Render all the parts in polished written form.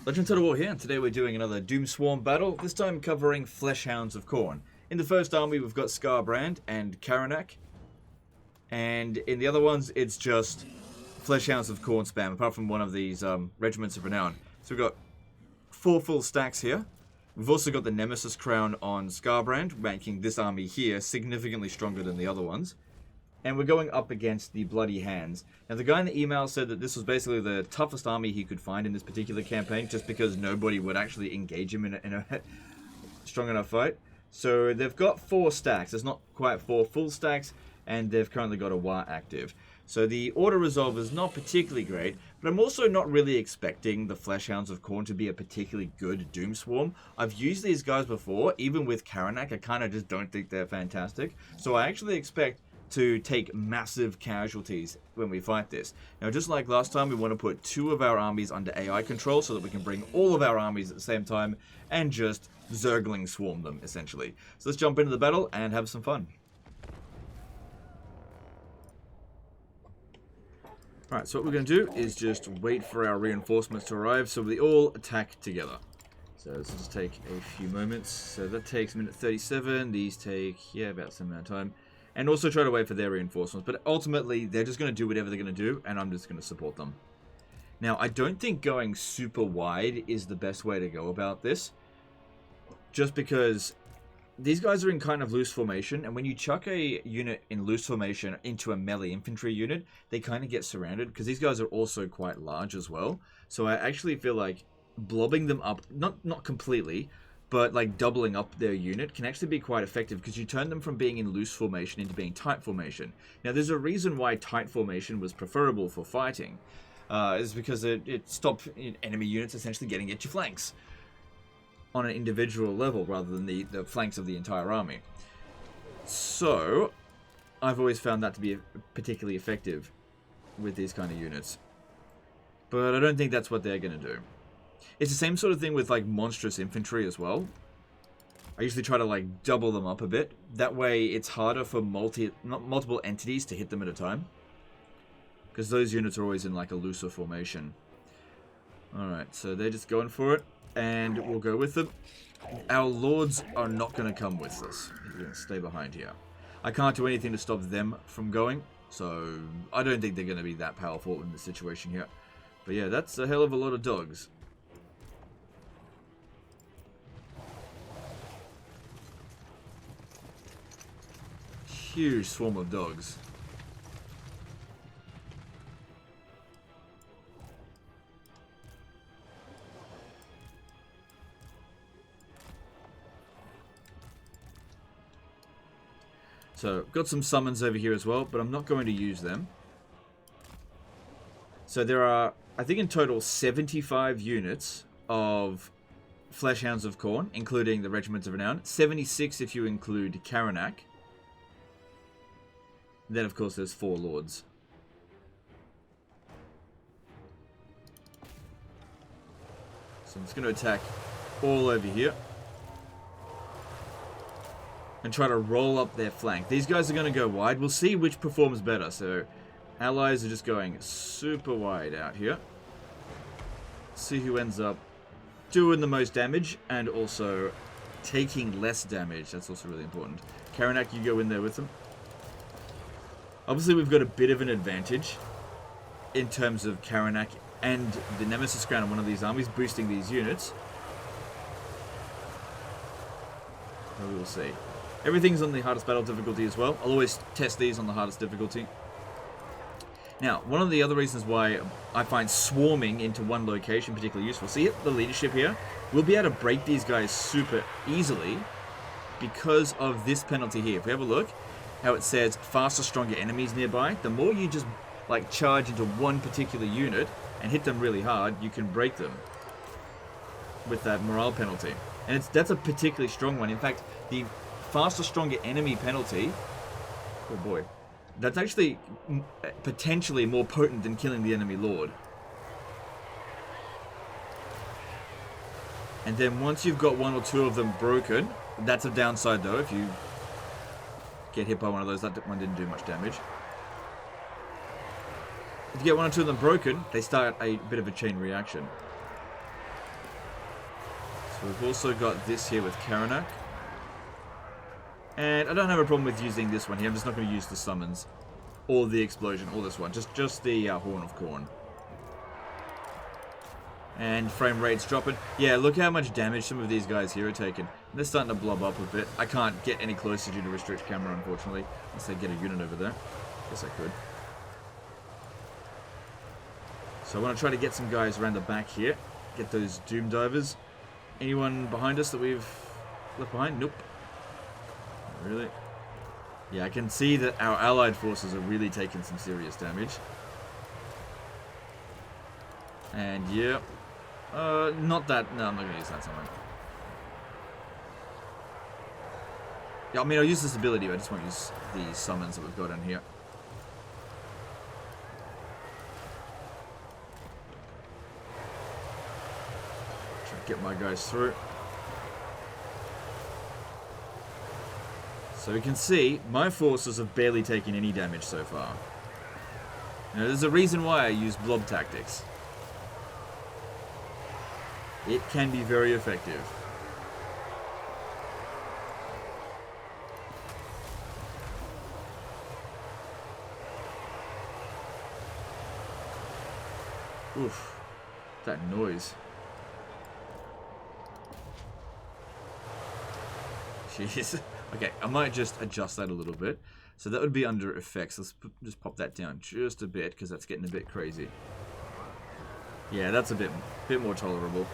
Legend Total War here, and today we're doing another Doom Swarm battle, this time covering Fleshhounds of Khorne. In the first army we've got Skarbrand and Karanak, and in the other ones it's just Fleshhounds of Khorne spam, apart from one of these Regiments of Renown. So we've got 4 full stacks here. We've also got the Nemesis Crown on Skarbrand, making this army here significantly stronger than the other ones. And we're going up against the Bloody Hands. Now, the guy in the email said that this was basically the toughest army he could find in this particular campaign, just because nobody would actually engage him in a strong enough fight. So they've got 4 stacks. There's not quite 4 full stacks, and they've currently got a War active. So the auto resolve is not particularly great, but I'm also not really expecting the Fleshhounds of Khorne to be a particularly good Doom Swarm. I've used these guys before, even with Karanak. I kind of just don't think they're fantastic. So I actually expect to take massive casualties when we fight this. Now, just like last time, we want to put 2 of our armies under AI control so that we can bring all of our armies at the same time and just Zergling swarm them, essentially. So let's jump into the battle and have some fun. Alright, so what we're going to do is just wait for our reinforcements to arrive so we all attack together. So this will just take a few moments. So that takes a minute 37. These take, about the same amount of time. And also try to wait for their reinforcements. But ultimately, they're just going to do whatever they're going to do, and I'm just going to support them. Now, I don't think going super wide is the best way to go about this. Just because these guys are in kind of loose formation, and when you chuck a unit in loose formation into a melee infantry unit, they kind of get surrounded, because these guys are also quite large as well. So I actually feel like blobbing them up, not completely, but like doubling up their unit can actually be quite effective, because you turn them from being in loose formation into being tight formation. Now, there's a reason why tight formation was preferable for fighting. Is because it stopped enemy units essentially getting at your flanks on an individual level rather than the flanks of the entire army. So I've always found that to be particularly effective with these kind of units. But I don't think that's what they're going to do. It's the same sort of thing with like monstrous infantry as well. I usually try to like double them up a bit. That way it's harder for multiple entities to hit them at a time, because those units are always in like a looser formation. Alright, so they're just going for it, and we'll go with them. Our lords are not going to come with us. They're going to stay behind here. I can't do anything to stop them from going, so I don't think they're going to be that powerful in this situation here. But yeah, that's a hell of a lot of dogs. Huge swarm of dogs. So, got some summons over here as well, but I'm not going to use them. So there are, I think in total, 75 units of Fleshhounds of Khorne, including the Regiments of Renown. 76 if you include Karanak. Then, of course, there's 4 lords. So I'm just going to attack all over here and try to roll up their flank. These guys are going to go wide. We'll see which performs better. So allies are just going super wide out here. See who ends up doing the most damage and also taking less damage. That's also really important. Karanak, you go in there with them. Obviously, we've got a bit of an advantage in terms of Karanak and the Nemesis Crown on one of these armies boosting these units. So we will see. Everything's on the hardest battle difficulty as well. I'll always test these on the hardest difficulty. Now, one of the other reasons why I find swarming into one location particularly useful. See the leadership here? We'll be able to break these guys super easily because of this penalty here. If we have a look, how it says faster, stronger enemies nearby. The more you just like charge into one particular unit and hit them really hard, you can break them with that morale penalty. And that's a particularly strong one. In fact, the faster, stronger enemy penalty, oh boy, that's actually potentially more potent than killing the enemy lord. And then once you've got 1 or 2 of them broken, that's a downside though. If you get hit by one of those, that one didn't do much damage. If you get 1 or 2 of them broken, they start a bit of a chain reaction. So we've also got this here with Karanak. And I don't have a problem with using this one here. I'm just not going to use the summons. Or the explosion, or this one. Just the Horn of Khorne. And frame rate's dropping. Yeah, look how much damage some of these guys here are taking. They're starting to blob up a bit. I can't get any closer due to restrict camera, unfortunately. Unless I get a unit over there. Guess I could. So I want to try to get some guys around the back here. Get those Doom Divers. Anyone behind us that we've left behind? Nope. Not really. Yeah, I can see that our allied forces are really taking some serious damage. And yeah. Not that. No, I'm not going to use that somewhere. Yeah, I mean, I'll use this ability, but I just won't use the summons that we've got in here. Try to get my guys through. So we can see, my forces have barely taken any damage so far. Now, there's a reason why I use blob tactics. It can be very effective. Oof. That noise. Jeez. Okay, I might just adjust that a little bit. So that would be under effects. Let's just pop that down just a bit, because that's getting a bit crazy. Yeah, that's a bit more tolerable.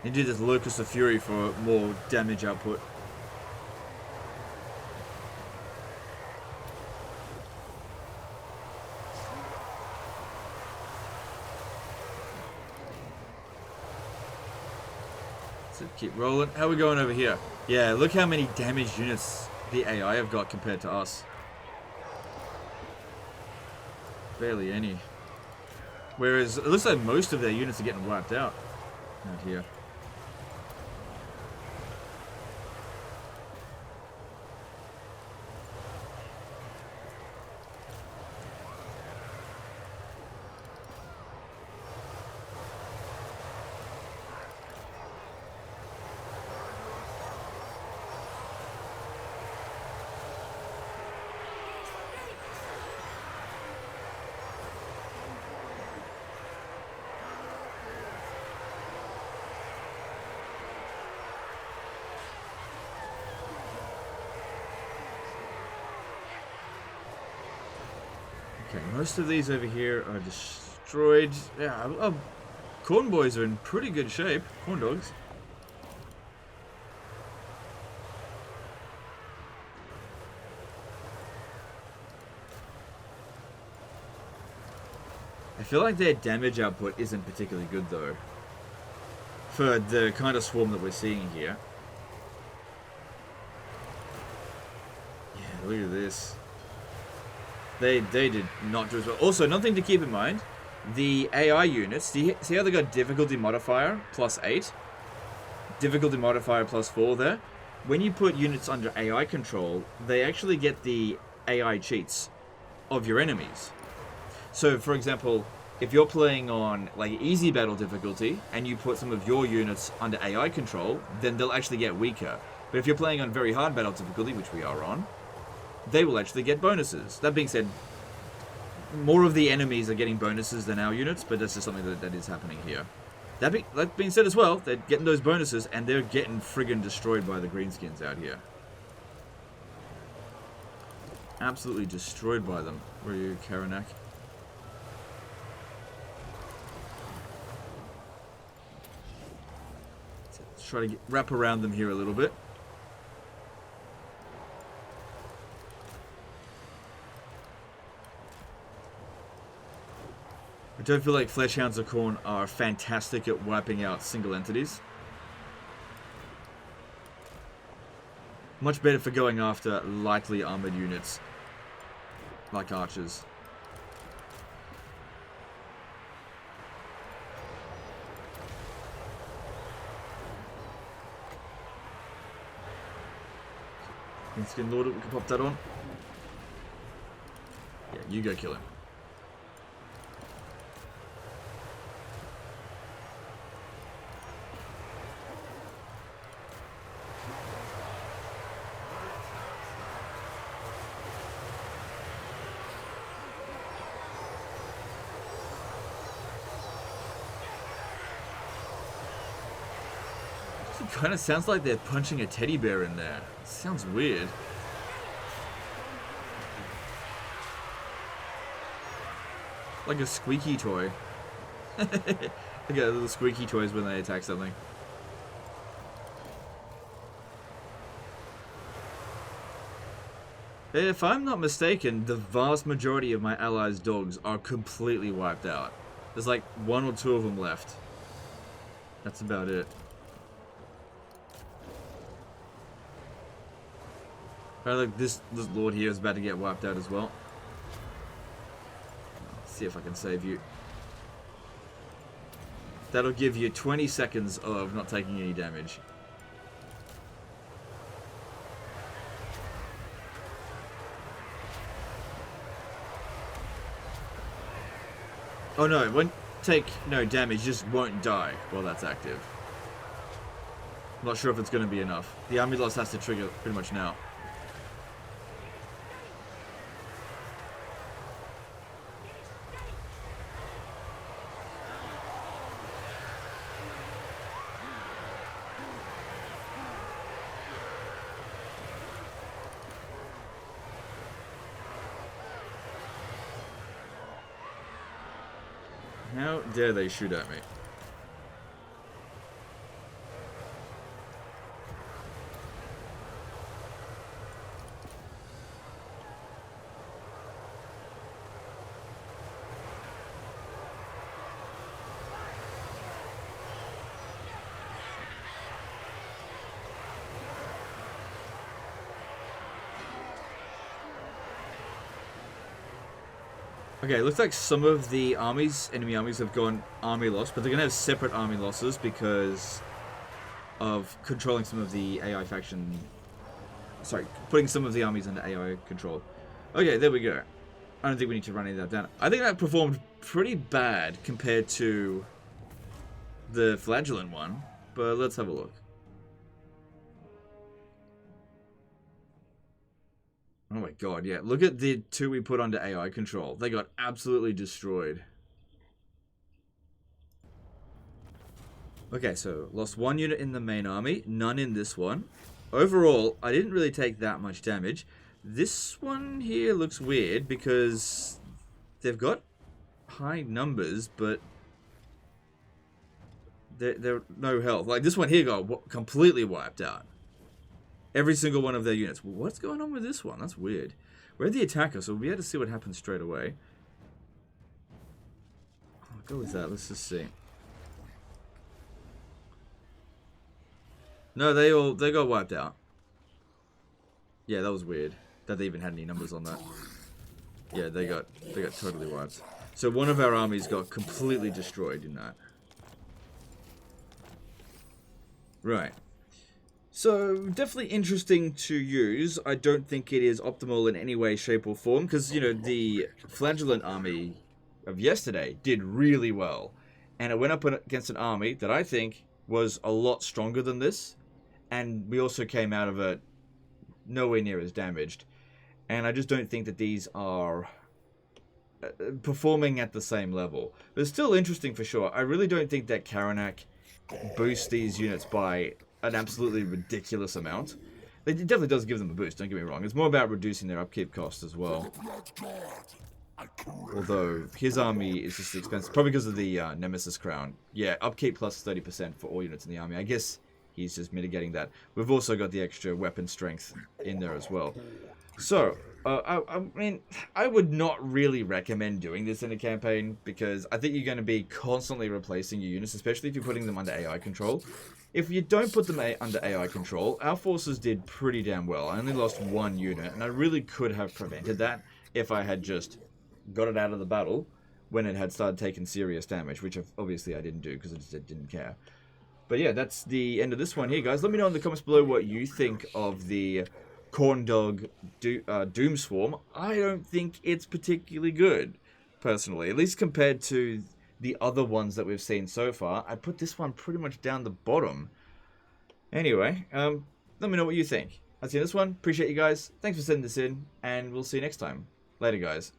And do this Locust of Fury for more damage output. So keep rolling. How are we going over here? Yeah, look how many damaged units the AI have got compared to us. Barely any. Whereas it looks like most of their units are getting wiped out here. Okay, most of these over here are destroyed. Yeah, Khorne boys are in pretty good shape. Khorne Dogs. I feel like their damage output isn't particularly good though. For the kind of swarm that we're seeing here. Yeah, look at this. They did not do as well. Also, another thing to keep in mind, the AI units, see how they got difficulty modifier +8? Difficulty modifier +4 there? When you put units under AI control, they actually get the AI cheats of your enemies. So, for example, if you're playing on like easy battle difficulty, and you put some of your units under AI control, then they'll actually get weaker. But if you're playing on very hard battle difficulty, which we are on, they will actually get bonuses. That being said, more of the enemies are getting bonuses than our units, but that's just something that is happening here. That being said as well, they're getting those bonuses, and they're getting friggin' destroyed by the greenskins out here. Absolutely destroyed by them. Where are you, Karanak? Let's try to wrap around them here a little bit. I don't feel like Fleshhounds of Khorne are fantastic at wiping out single entities. Much better for going after lightly armored units, like archers. Skin Lord, we can pop that on. Yeah, you go kill him. kind of sounds like they're punching a teddy bear in there. It sounds weird. Like a squeaky toy. Look at little squeaky toys when they attack something. If I'm not mistaken, the vast majority of my allies' dogs are completely wiped out. There's like 1 or 2 of them left. That's about it. Oh, look, this lord here is about to get wiped out as well. Let's see if I can save you. That'll give you 20 seconds of not taking any damage. Oh no, it won't take no damage, just won't die while that's active. I'm not sure if it's going to be enough. The army loss has to trigger pretty much now. How dare they shoot at me? Okay, it looks like some of the enemy armies have gone army loss, but they're going to have separate army losses because of controlling some of the AI faction. Sorry, putting some of the armies under AI control. Okay, there we go. I don't think we need to run any of that down. I think that performed pretty bad compared to the Flagellant one, but let's have a look. Oh my god, yeah. Look at the 2 we put under AI control. They got absolutely destroyed. Okay, so lost 1 unit in the main army, none in this one. Overall, I didn't really take that much damage. This one here looks weird because they've got high numbers, but they're no health. Like this one here got completely wiped out. Every single one of their units. What's going on with this one? That's weird. We're the attacker, so we'll be able to see what happens straight away. I'll go with that. Let's just see. No, they got wiped out. Yeah, that was weird. That they even had any numbers on that. Yeah, they got totally wiped. So one of our armies got completely destroyed in that. Right. So, definitely interesting to use. I don't think it is optimal in any way, shape, or form, because, you know, the Flagellant army of yesterday did really well. And it went up against an army that I think was a lot stronger than this. And we also came out of it nowhere near as damaged. And I just don't think that these are performing at the same level. But it's still interesting for sure. I really don't think that Karanak boosts these units by an absolutely ridiculous amount. It definitely does give them a boost, don't get me wrong. It's more about reducing their upkeep costs as well. Although, his army is just expensive. Probably because of the Nemesis Crown. Yeah, upkeep plus 30% for all units in the army. I guess he's just mitigating that. We've also got the extra weapon strength in there as well. So, I mean, I would not really recommend doing this in a campaign because I think you're going to be constantly replacing your units, especially if you're putting them under AI control. If you don't put them under AI control, our forces did pretty damn well. I only lost 1 unit, and I really could have prevented that if I had just got it out of the battle when it had started taking serious damage, which obviously I didn't do because I just didn't care. But yeah, that's the end of this one here, guys. Let me know in the comments below what you think of the Khorne Dog Doom Swarm. I don't think it's particularly good, personally, at least compared to the other ones that we've seen so far. I put this one pretty much down the bottom. Anyway, let me know what you think. That's the end of this one. Appreciate you guys. Thanks for sending this in, and we'll see you next time. Later, guys.